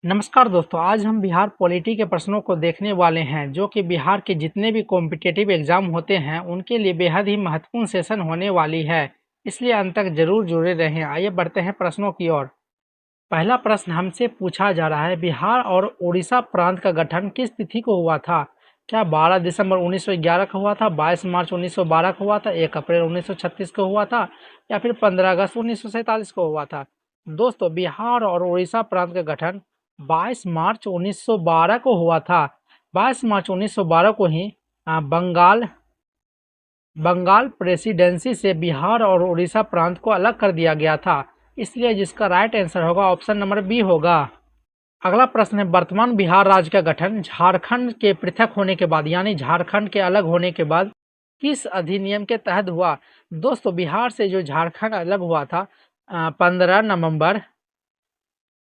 नमस्कार दोस्तों, आज हम बिहार पॉलिटी के प्रश्नों को देखने वाले हैं जो कि बिहार के जितने भी कॉम्पिटिटिव एग्जाम होते हैं उनके लिए बेहद ही महत्वपूर्ण सेशन होने वाली है। इसलिए अंत तक जरूर जुड़े रहें। आइए बढ़ते हैं प्रश्नों की ओर। पहला प्रश्न हमसे पूछा जा रहा है, बिहार और उड़ीसा प्रांत का गठन किस तिथि को हुआ था? क्या 12 दिसंबर 1911 को हुआ था, 22 मार्च 1912 को हुआ था, 1 अप्रैल 1936 को हुआ था या फिर 15 अगस्त 1947 को हुआ था? दोस्तों, बिहार और उड़ीसा प्रांत का गठन 22 मार्च 1912 को हुआ था। 22 मार्च 1912 को ही बंगाल बंगाल प्रेसिडेंसी से बिहार और उड़ीसा प्रांत को अलग कर दिया गया था। इसलिए जिसका राइट आंसर होगा ऑप्शन नंबर बी होगा। अगला प्रश्न है, वर्तमान बिहार राज्य का गठन झारखंड के पृथक होने के बाद यानी झारखंड के अलग होने के बाद किस अधिनियम के तहत हुआ? दोस्तों, बिहार से जो झारखंड अलग हुआ था 15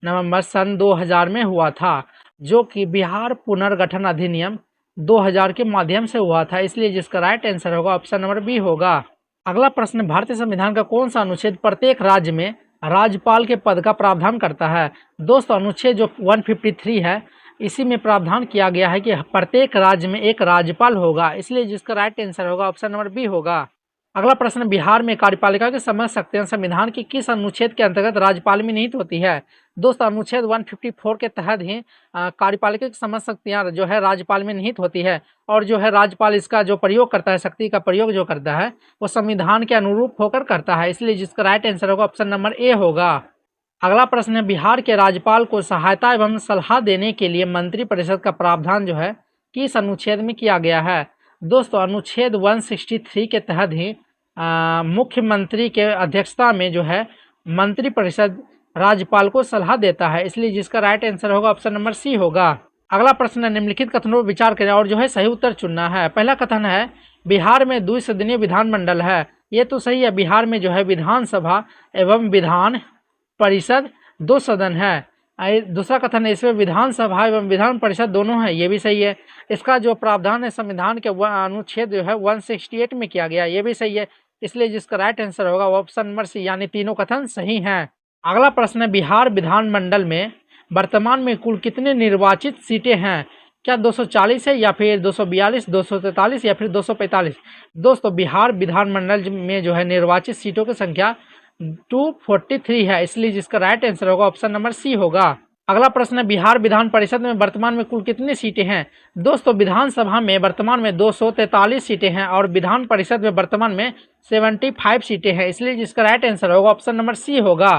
नवंबर सन 2000 में हुआ था, जो कि बिहार पुनर्गठन अधिनियम 2000 के माध्यम से हुआ था। इसलिए जिसका राइट आंसर होगा ऑप्शन नंबर बी होगा। अगला प्रश्न, भारतीय संविधान का कौन सा अनुच्छेद प्रत्येक राज्य में राज्यपाल के पद का प्रावधान करता है? दोस्तों, अनुच्छेद जो 153 है, इसी में प्रावधान किया गया है कि प्रत्येक राज्य में एक राज्यपाल होगा। इसलिए जिसका राइट आंसर होगा ऑप्शन नंबर बी होगा। अगला प्रश्न, बिहार में कार्यपालिका की समझ सकते हैं संविधान के किस अनुच्छेद के अंतर्गत राज्यपाल में निहित होती है? दोस्तों, अनुच्छेद 154 के तहत ही कार्यपालिका की समझ शक्तियां जो है राज्यपाल में निहित होती है और जो है राज्यपाल इसका जो प्रयोग करता है, शक्ति का प्रयोग जो करता है वो संविधान के अनुरूप होकर करता है। इसलिए जिसका राइट आंसर होगा ऑप्शन नंबर ए होगा। अगला प्रश्न है, बिहार के राज्यपाल को सहायता एवं सलाह देने के लिए मंत्रिपरिषद का प्रावधान जो है किस अनुच्छेद में किया गया है? दोस्तों, अनुच्छेद 163 के तहत ही मुख्यमंत्री के अध्यक्षता में जो है मंत्रिपरिषद राज्यपाल को सलाह देता है। इसलिए जिसका राइट आंसर होगा ऑप्शन नंबर सी होगा। अगला प्रश्न है, निम्नलिखित कथनों पर विचार करें और जो है सही उत्तर चुनना है। पहला कथन है, बिहार में द्विसदनीय विधानमंडल है। ये तो सही है, बिहार में जो है विधानसभा एवं विधान परिषद दो सदन है। दूसरा कथन है, इसमें विधानसभा एवं विधान परिषद दोनों है। ये भी सही है। इसका जो प्रावधान है संविधान के अनुच्छेद जो है 168 में किया गया, ये भी सही है। इसलिए जिसका राइट आंसर होगा ऑप्शन नंबर सी, यानी तीनों कथन सही हैं। अगला प्रश्न है, बिहार विधानमंडल में वर्तमान में कुल कितने निर्वाचित सीटें हैं? क्या 240 है या फिर 242, 243 या फिर 245? दोस्तों, बिहार विधानमंडल में जो है निर्वाचित सीटों की संख्या 243 है। इसलिए जिसका राइट आंसर होगा ऑप्शन नंबर सी होगा। अगला प्रश्न है, बिहार विधान परिषद में वर्तमान में कुल कितनी सीटें हैं? दोस्तों, विधानसभा में वर्तमान में 243 सीटें हैं और विधान परिषद में वर्तमान में 75 सीटें हैं। इसलिए जिसका राइट आंसर होगा ऑप्शन नंबर सी होगा।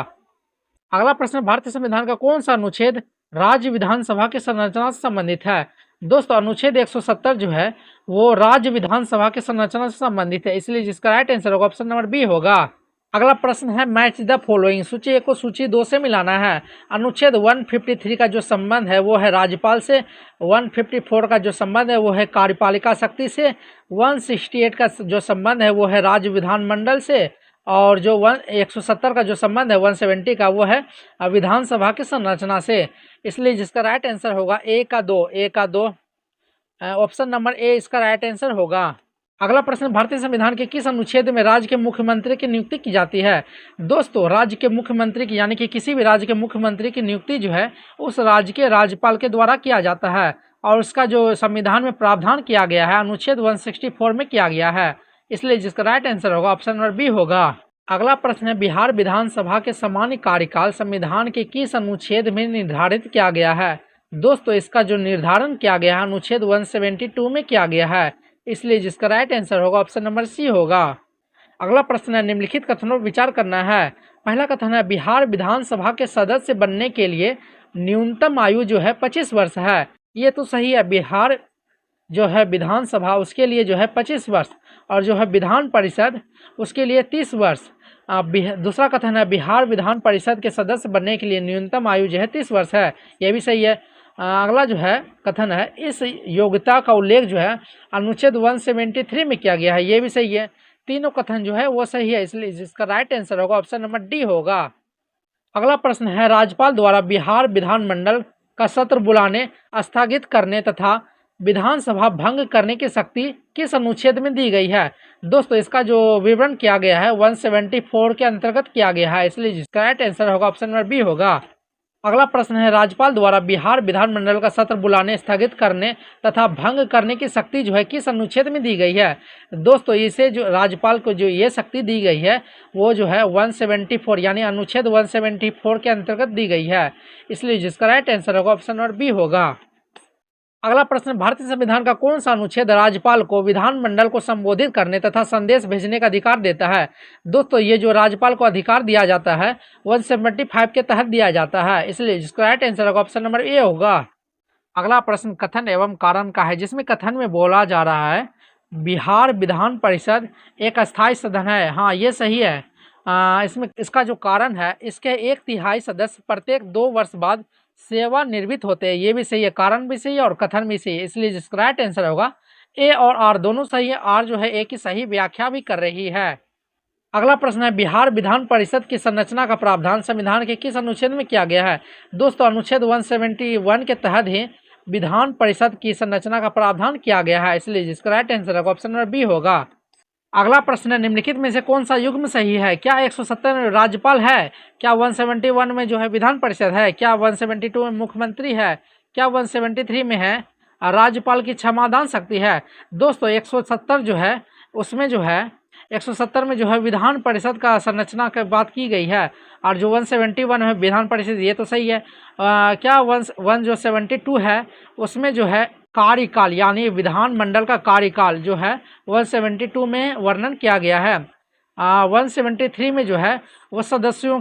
अगला प्रश्न, भारतीय संविधान का कौन सा अनुच्छेद राज्य विधानसभा की संरचना से संबंधित है? दोस्तों, अनुच्छेद 170 जो है वो राज्य विधानसभा की संरचना से संबंधित है। इसलिए जिसका राइट आंसर होगा ऑप्शन नंबर बी होगा। अगला प्रश्न है, मैच द फॉलोइंग, सूची 1 को सूची 2 से मिलाना है। अनुच्छेद 153 का जो संबंध है वो है राज्यपाल से, 154 का जो संबंध है वो है कार्यपालिका शक्ति से, 168 का जो संबंध है वो है राज्य विधानमंडल से और जो 170 का जो संबंध है 170 का वो है विधानसभा की संरचना से। इसलिए जिसका राइट आंसर होगा ए का दो, ऑप्शन नंबर ए इसका राइट आंसर होगा। अगला प्रश्न, भारतीय संविधान के किस अनुच्छेद में राज्य के मुख्यमंत्री की नियुक्ति की जाती है? दोस्तों, राज्य के मुख्यमंत्री की यानी कि किसी भी राज्य के मुख्यमंत्री की नियुक्ति जो है उस राज्य के राज्यपाल के द्वारा किया जाता है और उसका जो संविधान में प्रावधान किया गया है अनुच्छेद 164 में किया गया है। इसलिए जिसका राइट आंसर होगा ऑप्शन नंबर बी होगा। अगला प्रश्न है, बिहार विधानसभा के सामान्य कार्यकाल संविधान के किस अनुच्छेद में निर्धारित किया गया है? दोस्तों, इसका जो निर्धारण किया गया है अनुच्छेद 172 में किया गया है। इसलिए जिसका राइट आंसर होगा ऑप्शन नंबर सी होगा। अगला प्रश्न है, निम्नलिखित कथनों पर विचार करना है। पहला कथन है, बिहार विधानसभा के सदस्य बनने के लिए न्यूनतम आयु जो है 25 वर्ष है। ये तो सही है, बिहार जो है विधानसभा उसके लिए जो है 25 वर्ष और जो है विधान परिषद उसके लिए 30 वर्ष। दूसरा कथन है, बिहार विधान परिषद के सदस्य बनने के लिए न्यूनतम आयु जो है 30 वर्ष है। ये भी सही है। अगला जो है कथन है, इस योग्यता का उल्लेख जो है अनुच्छेद 173 में किया गया है। ये भी सही है। तीनों कथन जो है वो सही है। इसलिए जिसका राइट आंसर होगा ऑप्शन नंबर डी होगा। अगला प्रश्न है, राज्यपाल द्वारा बिहार विधानमंडल का सत्र बुलाने, स्थगित करने तथा विधानसभा भंग करने की शक्ति किस अनुच्छेद में दी गई है? दोस्तों, इसका जो विवरण किया गया है 174 के अंतर्गत किया गया है। इसलिए जिसका राइट आंसर होगा ऑप्शन नंबर बी होगा। अगला प्रश्न है, राज्यपाल द्वारा बिहार विधानमंडल का सत्र बुलाने, स्थगित करने तथा भंग करने की शक्ति जो है किस अनुच्छेद में दी गई है? दोस्तों, इसे जो राज्यपाल को जो ये शक्ति दी गई है वो जो है 174 यानी अनुच्छेद 174 के अंतर्गत दी गई है। इसलिए जिसका राइट आंसर होगा ऑप्शन नंबर बी होगा। अगला प्रश्न, भारतीय संविधान का कौन सा अनुच्छेद राज्यपाल को विधानमंडल को संबोधित करने तथा संदेश भेजने का अधिकार देता है? दोस्तों, ये जो राज्यपाल को अधिकार दिया जाता है 175 के तहत दिया जाता है। इसलिए जिसका राइट आंसर होगा ऑप्शन नंबर ए होगा। अगला प्रश्न कथन एवं कारण का है, जिसमें कथन में बोला जा रहा है बिहार विधान परिषद एक अस्थायी सदन है। हाँ, ये सही है। इसमें इसका जो कारण है, इसके 1/3 सदस्य प्रत्येक 2 वर्ष बाद सेवानिवृत्त होते हैं। ये भी सही है, कारण भी सही है और कथन भी सही है। इसलिए जिसका राइट आंसर होगा ए और आर दोनों सही है। आर जो है ए की सही व्याख्या भी कर रही है। अगला प्रश्न है, बिहार विधान परिषद की संरचना का प्रावधान संविधान के किस अनुच्छेद में किया गया है? दोस्तों, अनुच्छेद 171 के तहत ही विधान परिषद की संरचना का प्रावधान किया गया है। इसलिए जिसका राइट आंसर होगा ऑप्शन नंबर बी होगा। अगला प्रश्न है, निम्नलिखित में से कौन सा युग्म सही है? क्या 170 में राज्यपाल है? क्या 171 में जो है विधान परिषद है? क्या 172 में मुख्यमंत्री है? क्या 173 में है राज्यपाल की क्षमादान शक्ति है? दोस्तों, 170 जो है उसमें जो है 170 में जो है विधान परिषद का संरचना की बात की गई है और जो 171 है विधान परिषद, ये तो सही है। क्या 172 है उसमें जो है कार्यकाल यानी विधानमंडल का कार्यकाल जो है 172 में वर्णन किया गया है। 173 में जो है वो सदस्यों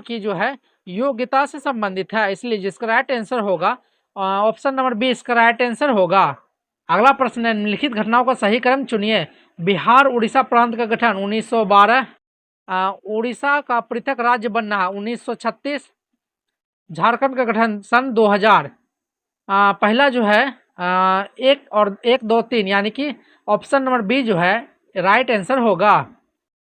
की जो है योग्यता से संबंधित है। इसलिए जिसका राइट आंसर होगा ऑप्शन नंबर बी इसका राइट आंसर होगा। अगला प्रश्न है, निम्नलिखित घटनाओं का सही क्रम चुनिए। बिहार उड़ीसा प्रांत का गठन 1912, उड़ीसा का पृथक राज्य बनना 1936, झारखंड का गठन सन 2000। पहला जो है 1 2 3 यानी कि ऑप्शन नंबर बी जो है राइट आंसर होगा।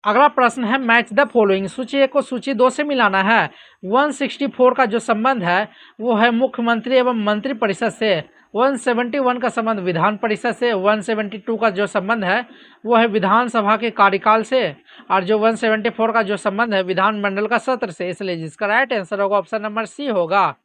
अगला प्रश्न है, मैच द फॉलोइंग, सूची 1 को सूची 2 से मिलाना है। 164 का जो संबंध है वो है मुख्यमंत्री एवं मंत्री परिषद से। 171 का संबंध विधान परिषद से। 172 का जो संबंध है वो है विधानसभा के कार्यकाल से और जो 174 का जो संबंध है विधानमंडल का सत्र से। इसलिए जिसका राइट आंसर होगा ऑप्शन नंबर सी होगा।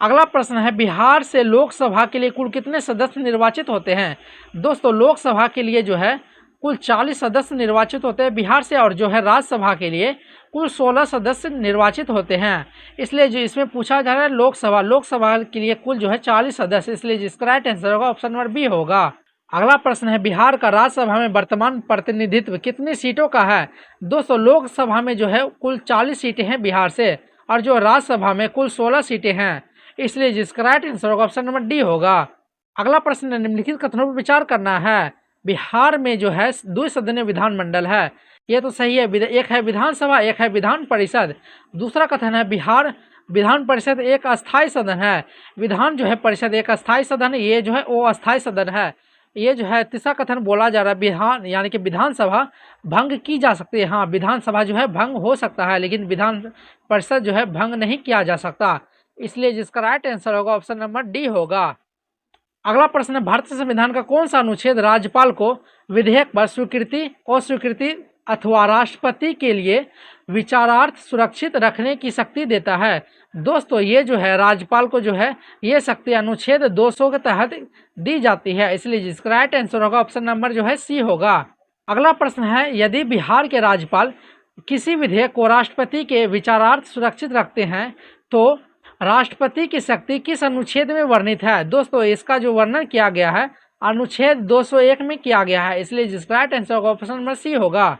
अगला प्रश्न है, बिहार से लोकसभा के लिए कुल कितने सदस्य निर्वाचित होते हैं? दोस्तों, लोकसभा के लिए जो है कुल 40 सदस्य निर्वाचित होते हैं बिहार से और जो है राज्यसभा के लिए कुल 16 सदस्य निर्वाचित होते हैं। इसलिए जो इसमें पूछा जा रहा है लोकसभा के लिए कुल जो है 40 सदस्य। इसलिए जिसका राइट आंसर होगा ऑप्शन नंबर बी होगा। अगला प्रश्न है, बिहार का राज्यसभा में वर्तमान प्रतिनिधित्व कितनी सीटों का है? दोस्तों, लोकसभा में जो है कुल 40 सीटें हैं बिहार से और जो राज्यसभा में कुल 16 सीटें हैं। इसलिए जिसका राइट आंसर होगा ऑप्शन नंबर डी होगा। अगला प्रश्न है, निम्नलिखित कथनों पर विचार करना है। बिहार में जो है 2 सदनीय विधानमंडल है। ये तो सही है, एक है विधानसभा एक है विधान परिषद। दूसरा कथन है, बिहार विधान परिषद एक अस्थायी सदन है। विधान जो है परिषद एक अस्थायी सदन है, ये जो है वो अस्थायी सदन है। ये जो है तीसरा कथन बोला जा रहा है, विधान यानी कि विधानसभा भंग की जा सकती है। हाँ, विधानसभा जो है भंग हो सकता है लेकिन विधान परिषद जो है भंग नहीं किया जा सकता। इसलिए जिसका राइट आंसर होगा ऑप्शन नंबर डी होगा। अगला प्रश्न है, भारतीय संविधान का कौन सा अनुच्छेद राज्यपाल को विधेयक पर स्वीकृति अस्वीकृति अथवा राष्ट्रपति के लिए विचारार्थ सुरक्षित रखने की शक्ति देता है? दोस्तों, ये जो है राज्यपाल को जो है ये शक्ति अनुच्छेद 200 के तहत दी जाती है। इसलिए जिसका राइट आंसर होगा ऑप्शन नंबर जो है सी होगा। अगला प्रश्न है, यदि बिहार के राज्यपाल किसी विधेयक को राष्ट्रपति के विचारार्थ सुरक्षित रखते हैं तो राष्ट्रपति की शक्ति किस अनुच्छेद में वर्णित है? दोस्तों, इसका जो वर्णन किया गया है अनुच्छेद 201 में किया गया है। इसलिए जिसका राइट आंसर होगा ऑप्शन नंबर सी होगा।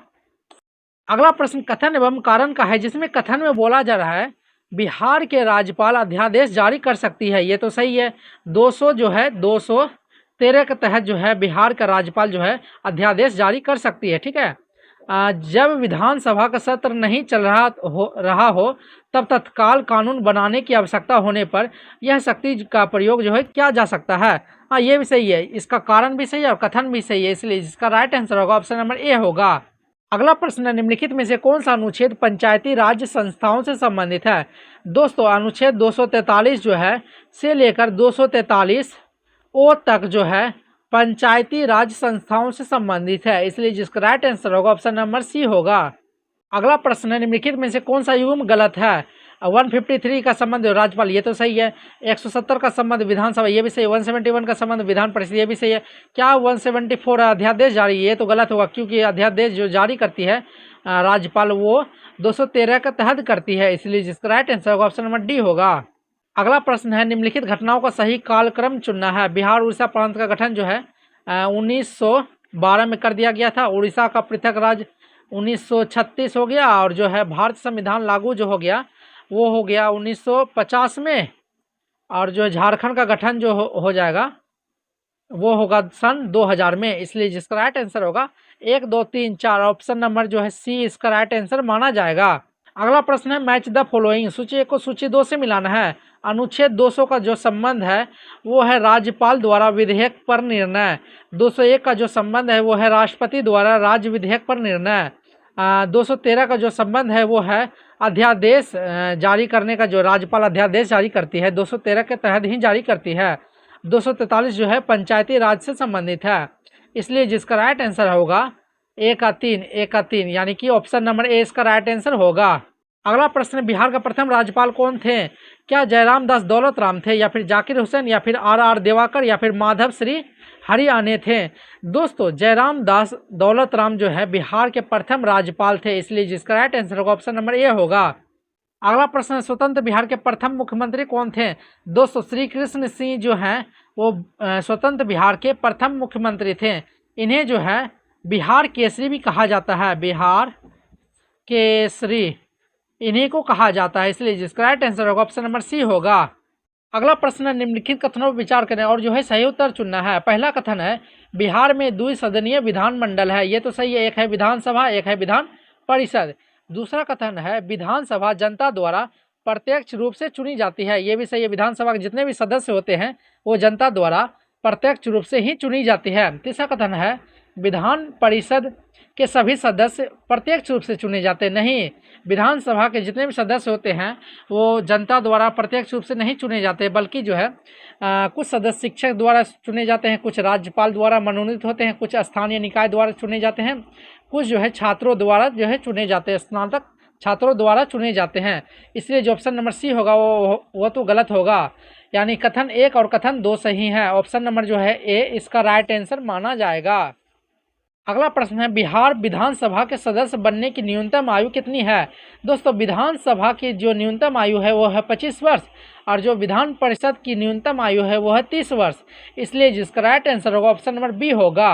अगला प्रश्न कथन एवं कारण का है, जिसमें कथन में बोला जा रहा है बिहार के राज्यपाल अध्यादेश जारी कर सकती है। ये तो सही है। 213 के तहत जो है बिहार का राज्यपाल जो है अध्यादेश जारी कर सकती है। ठीक है। जब विधानसभा का सत्र नहीं चल रहा हो तब तत्काल कानून बनाने की आवश्यकता होने पर यह शक्ति का प्रयोग जो है किया जा सकता है। हाँ, ये भी सही है। इसका कारण भी सही है और कथन भी सही है। इसलिए इसका राइट आंसर होगा ऑप्शन नंबर ए होगा। अगला प्रश्न है, निम्नलिखित में से कौन सा अनुच्छेद पंचायती राज संस्थाओं से संबंधित है? दोस्तों, अनुच्छेद 243 जो है से लेकर 243 ओ तक जो है पंचायती राज संस्थाओं से संबंधित है। इसलिए जिसका राइट आंसर होगा ऑप्शन नंबर सी होगा। अगला प्रश्न है, निम्नलिखित में से कौन सा युग्म गलत है? 153 का संबंध राज्यपाल, ये तो सही है। 170 का संबंध विधानसभा, ये भी सही है। 171 का संबंध विधान परिषद, ये भी सही है। क्या 174 अध्यादेश जारी, ये तो गलत होगा, क्योंकि अध्यादेश जो जारी करती है राज्यपाल वो 213 के तहत करती है, इसलिए जिसका राइट आंसर होगा ऑप्शन नंबर डी होगा। अगला प्रश्न है, निम्नलिखित घटनाओं का सही कालक्रम चुनना है। बिहार उड़ीसा प्रांत का गठन जो है 1912 में कर दिया गया था। उड़ीसा का पृथक राज्य 1936 हो गया, और जो है भारत संविधान लागू जो हो गया वो हो गया 1950 में, और जो झारखंड का गठन जो हो जाएगा वो होगा सन 2000 में, इसलिए जिसका राइट आंसर होगा 1 2 3 4 ऑप्शन नंबर जो है सी इसका राइट आंसर माना जाएगा। अगला प्रश्न है, मैच द फॉलोइंग, सूची 1 को सूची 2 से मिलाना है। अनुच्छेद 200 का जो संबंध है वो है राज्यपाल द्वारा विधेयक पर निर्णय। 201 का जो संबंध है वो है राष्ट्रपति द्वारा राज्य विधेयक पर निर्णय। 213 का जो संबंध है वो है अध्यादेश जारी करने का, जो राज्यपाल अध्यादेश जारी करती है 213 के तहत ही जारी करती है। 243 जो है पंचायती राज से संबंधित है, इसलिए जिसका राइट आंसर होगा ए का 3 यानी कि ऑप्शन नंबर ए इसका राइट आंसर होगा। अगला प्रश्न, बिहार का प्रथम राज्यपाल कौन थे? क्या जयराम दास दौलत राम थे, या फिर जाकिर हुसैन, या फिर आर दिवाकर, या फिर माधव श्री हरियाणे थे? दोस्तों जयराम दास दौलत राम जो है बिहार के प्रथम राज्यपाल थे, इसलिए जिसका राइट आंसर होगा ऑप्शन नंबर ए होगा। अगला प्रश्न, स्वतंत्र बिहार के प्रथम मुख्यमंत्री कौन थे? दोस्तों श्री कृष्ण सिंह जो हैं वो स्वतंत्र बिहार के प्रथम मुख्यमंत्री थे। इन्हें जो है बिहार केसरी भी कहा जाता है, बिहार केसरी इन्हीं को कहा जाता है, इसलिए जिसका राइट आंसर होगा ऑप्शन नंबर सी होगा। अगला प्रश्न, निम्नलिखित कथनों पर विचार करें और जो है सही उत्तर चुनना है। पहला कथन है, बिहार में द्विसदनीय विधानमंडल है, ये तो सही है, एक है विधानसभा एक है विधान परिषद। दूसरा कथन है, विधानसभा जनता द्वारा प्रत्यक्ष रूप से चुनी जाती है, ये भी सही है, विधानसभा के जितने भी सदस्य होते हैं वो जनता द्वारा प्रत्यक्ष रूप से ही चुनी जाती है। तीसरा कथन है, विधान परिषद के सभी सदस्य प्रत्यक्ष रूप से चुने जाते नहीं, विधानसभा के जितने भी सदस्य होते हैं वो जनता द्वारा प्रत्यक्ष रूप से नहीं चुने जाते, बल्कि जो है कुछ सदस्य शिक्षक द्वारा चुने जाते हैं, कुछ राज्यपाल द्वारा मनोनीत होते हैं, कुछ स्थानीय निकाय द्वारा चुने जाते हैं, कुछ जो है छात्रों द्वारा जो है चुने जाते हैं, स्नातक छात्रों द्वारा चुने जाते हैं, इसलिए जो ऑप्शन नंबर सी होगा वो तो गलत होगा, यानी कथन 1 और कथन 2 सही है। ऑप्शन नंबर जो है ए इसका राइट आंसर माना जाएगा। अगला प्रश्न है, बिहार विधानसभा के सदस्य बनने की न्यूनतम आयु कितनी है? दोस्तों विधानसभा की जो न्यूनतम आयु है वो है 25 वर्ष, और जो विधान परिषद की न्यूनतम आयु है वो है 30 वर्ष, इसलिए जिसका राइट आंसर होगा ऑप्शन नंबर बी होगा।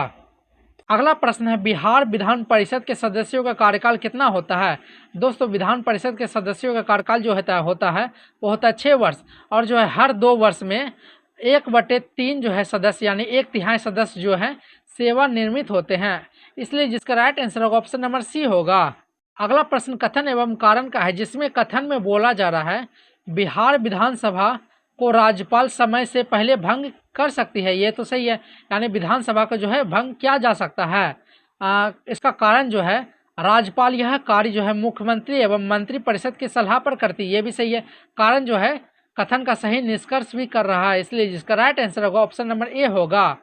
अगला प्रश्न है, बिहार विधान परिषद के सदस्यों का कार्यकाल कितना होता है? दोस्तों विधान परिषद के सदस्यों का कार्यकाल जो होता है वो होता है 6 वर्ष, और जो है हर 2 वर्ष में 1/3 जो है सदस्य यानी 1/3 सदस्य जो है सेवानिवृत्त होते हैं, इसलिए जिसका राइट आंसर होगा ऑप्शन नंबर सी होगा। अगला प्रश्न कथन एवं कारण का है, जिसमें कथन में बोला जा रहा है बिहार विधानसभा को राज्यपाल समय से पहले भंग कर सकती है, ये तो सही है, यानी विधानसभा का जो है भंग किया जा सकता है। इसका कारण जो है राज्यपाल यह कार्य जो है मुख्यमंत्री एवं मंत्री परिषद की सलाह पर करती है, ये भी सही है, कारण जो है कथन का सही निष्कर्ष भी कर रहा है, इसलिए जिसका राइट आंसर होगा ऑप्शन नंबर ए होगा।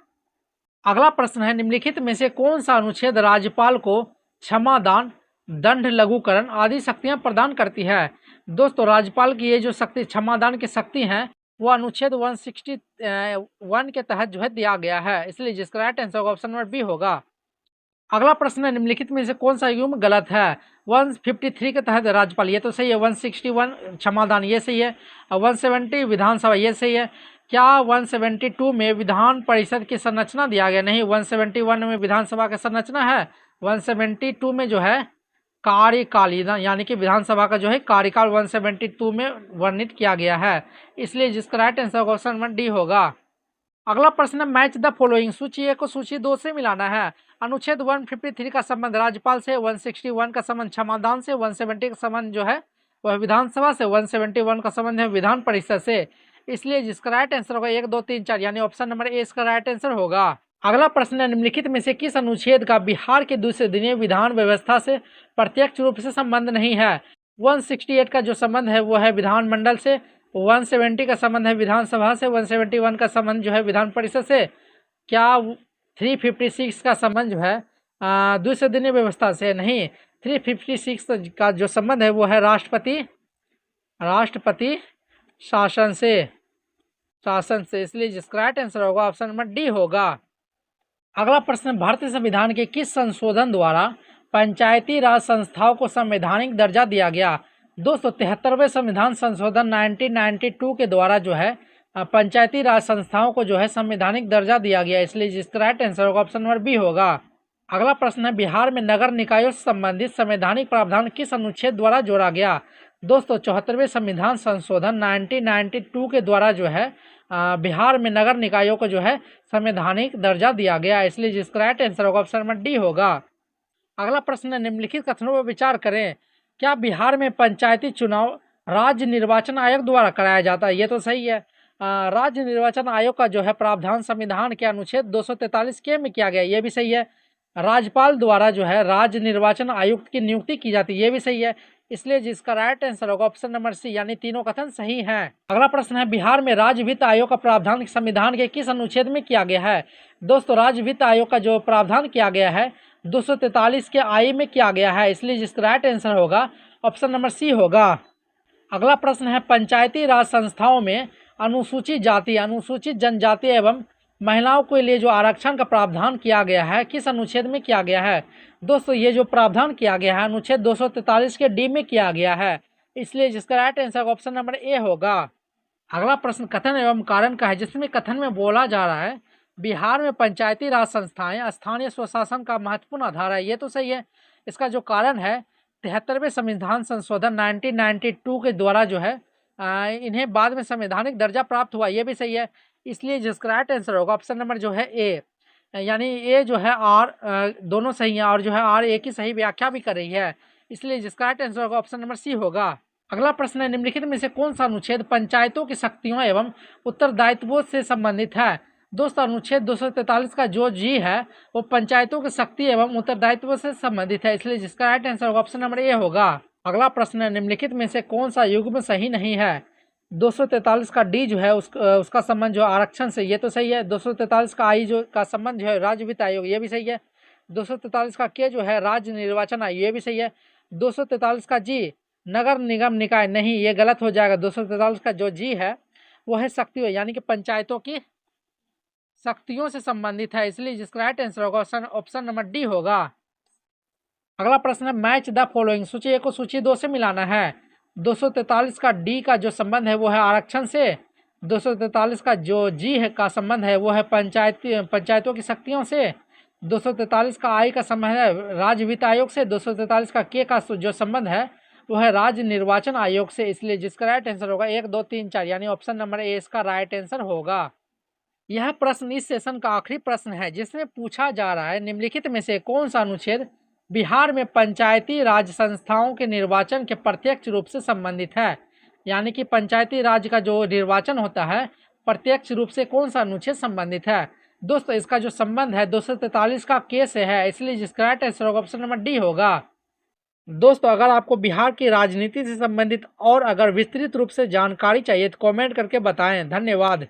अगला प्रश्न है, निम्नलिखित में से कौन सा अनुच्छेद राज्यपाल को क्षमादान, दंड लघुकरण आदि शक्तियां प्रदान करती है? दोस्तों राज्यपाल की ये जो शक्ति क्षमादान की शक्ति है वो अनुच्छेद 161 के तहत जो है दिया गया है, इसलिए जिसका राइट आंसर होगा ऑप्शन नंबर बी होगा। अगला प्रश्न है, निम्नलिखित में से कौन सा युग्म गलत है? 153 के तहत राज्यपाल, ये तो सही है, 161 क्षमादान ये सही है, 170 विधानसभा ये सही है। क्या 172 में विधान परिषद की संरचना दिया गया? नहीं, 171 में विधानसभा की संरचना है, 172 में जो है कार्यकाल यानी कि विधानसभा का जो है कार्यकाल 172 में वर्णित किया गया है, इसलिए जिसका राइट आंसर होगा ऑप्शन नंबर डी होगा। अगला प्रश्न है, मैच द फॉलोइंग, सूची 1 को सूची 2 से मिलाना है। अनुच्छेद 153 का संबंध राज्यपाल से, 161 का संबंध क्षमादान से, 170 का संबंध जो है वह विधानसभा से, 171 का संबंध है विधान परिषद से, इसलिए जिसका राइट आंसर होगा 1 2 3 4 यानी ऑप्शन नंबर ए इसका राइट आंसर होगा। अगला प्रश्न है, निम्नलिखित में से किस अनुच्छेद का बिहार के दूसरे दिनीय विधान व्यवस्था से प्रत्यक्ष रूप से संबंध नहीं है? 168 का जो संबंध है वो है विधानमंडल से, 170 का संबंध है विधानसभा से, 171 का संबंध जो है विधान परिषद से। क्या 356 का संबंध जो है दूसरे दिनीय व्यवस्था से? नहीं, 356 का जो संबंध है वो है राष्ट्रपति शासन से, इसलिए जिसका राइट आंसर होगा ऑप्शन नंबर डी होगा। अगला प्रश्न, भारतीय संविधान के किस संशोधन द्वारा पंचायती राज संस्थाओं को संवैधानिक दर्जा दिया गया? दोस्तों 73वें संविधान संशोधन 1992 के द्वारा जो है पंचायती राज संस्थाओं को जो है संवैधानिक दर्जा दिया गया, इसलिए जिसका राइट आंसर होगा ऑप्शन नंबर बी होगा। अगला प्रश्न है, बिहार में नगर निकायों से संबंधित संवैधानिक प्रावधान किस अनुच्छेद द्वारा जोड़ा गया? दोस्तों 74वें संविधान संशोधन 1992 के द्वारा जो है बिहार में नगर निकायों को जो है संवैधानिक दर्जा दिया गया, इसलिए जिसका राइट आंसर होगा ऑप्शन नंबर डी होगा। अगला प्रश्न है, निम्नलिखित कथनों पर विचार करें, क्या बिहार में पंचायती चुनाव राज्य निर्वाचन आयोग द्वारा कराया जाता है? ये तो सही है। राज्य निर्वाचन आयोग का जो है प्रावधान संविधान के अनुच्छेद 243 के में किया गया, ये भी सही है। राज्यपाल द्वारा जो है राज्य निर्वाचन आयुक्त की नियुक्ति की जाती है, ये भी सही है, इसलिए जिसका राइट आंसर होगा ऑप्शन नंबर सी, यानी तीनों कथन सही हैं। अगला प्रश्न है, बिहार में राज्य वित्त आयोग का प्रावधान संविधान के किस अनुच्छेद में किया गया है? दोस्तों राज्य वित्त आयोग का जो प्रावधान किया गया है 243 के आई में किया गया है, इसलिए जिसका राइट आंसर होगा ऑप्शन नंबर सी होगा। अगला प्रश्न है, पंचायती राज संस्थाओं में अनुसूचित जाति, अनुसूचित जनजाति एवं महिलाओं के लिए जो आरक्षण का प्रावधान किया गया है किस अनुच्छेद में किया गया है? दोस्तों ये जो प्रावधान किया गया है अनुच्छेद 243 के डी में किया गया है, इसलिए जिसका right answer option number A होगा। अगला प्रश्न कथन एवं कारण का है, जिसमें कथन में बोला जा रहा है बिहार में पंचायती राज संस्थाएं स्थानीय स्वशासन का महत्वपूर्ण आधार है, ये तो सही है। इसका जो कारण है 73वें संविधान संशोधन 1992 के द्वारा जो है इन्हें बाद में संवैधानिक दर्जा प्राप्त हुआ, ये भी सही है, इसलिए जिसका राइट आंसर होगा ऑप्शन नंबर जो है ए, यानी ए जो है आर दोनों सही है और जो है आर ए की सही व्याख्या भी कर रही है, इसलिए जिसका राइट आंसर होगा ऑप्शन नंबर सी होगा। अगला प्रश्न है, निम्नलिखित में से कौन सा अनुच्छेद पंचायतों की शक्तियों एवं उत्तरदायित्वों से संबंधित है? दोस्तों अनुच्छेद 243 का जो जी है वो पंचायतों की शक्ति एवं उत्तरदायित्व से संबंधित है, इसलिए जिसका राइट आंसर होगा ऑप्शन नंबर ए होगा। अगला प्रश्न है, निम्नलिखित में से कौन सा युग्म सही नहीं है? 243 का डी जो है उसका संबंध जो आरक्षण से, ये तो सही है। 243 का आई जो का संबंध जो है राज्य वित्त आयोग, ये भी सही है। 243 का के जो है राज्य निर्वाचन आयोग, ये भी सही है। 243 का जी नगर निगम निकाय, नहीं ये गलत हो जाएगा। 243 का जो जी है वो है शक्तियों, यानी कि पंचायतों की शक्तियों से संबंधित है, इसलिए जिसका राइट आंसर होगा ऑप्शन नंबर डी होगा। अगला प्रश्न है, मैच द फॉलोइंग, सूची ए को सूची 2 से मिलाना है। 243 का डी का जो संबंध है वो है आरक्षण से। 243 का जो जी है का संबंध है वो है पंचायतों की शक्तियों से। 243 का आई का संबंध है राज्य वित्त आयोग से। 243 का के का जो संबंध है वो है राज्य निर्वाचन आयोग से, इसलिए जिसका राइट आंसर होगा 1 2 3 4, यानी ऑप्शन नंबर ए इसका राइट आंसर होगा। यह प्रश्न इस सेशन का आखिरी प्रश्न है, जिसमें पूछा जा रहा है निम्नलिखित में से कौन सा अनुच्छेद बिहार में पंचायती राज संस्थाओं के निर्वाचन के प्रत्यक्ष रूप से संबंधित है, यानी कि पंचायती राज का जो निर्वाचन होता है प्रत्यक्ष रूप से कौन सा अनुच्छेद संबंधित है? दोस्तों इसका जो संबंध है 243 का के से है, इसलिए जिसका राइट आंसर होगा ऑप्शन नंबर डी होगा। दोस्तों अगर आपको बिहार की राजनीति से संबंधित और अगर विस्तृत रूप से जानकारी चाहिए तो कमेंट करके बताएं। धन्यवाद।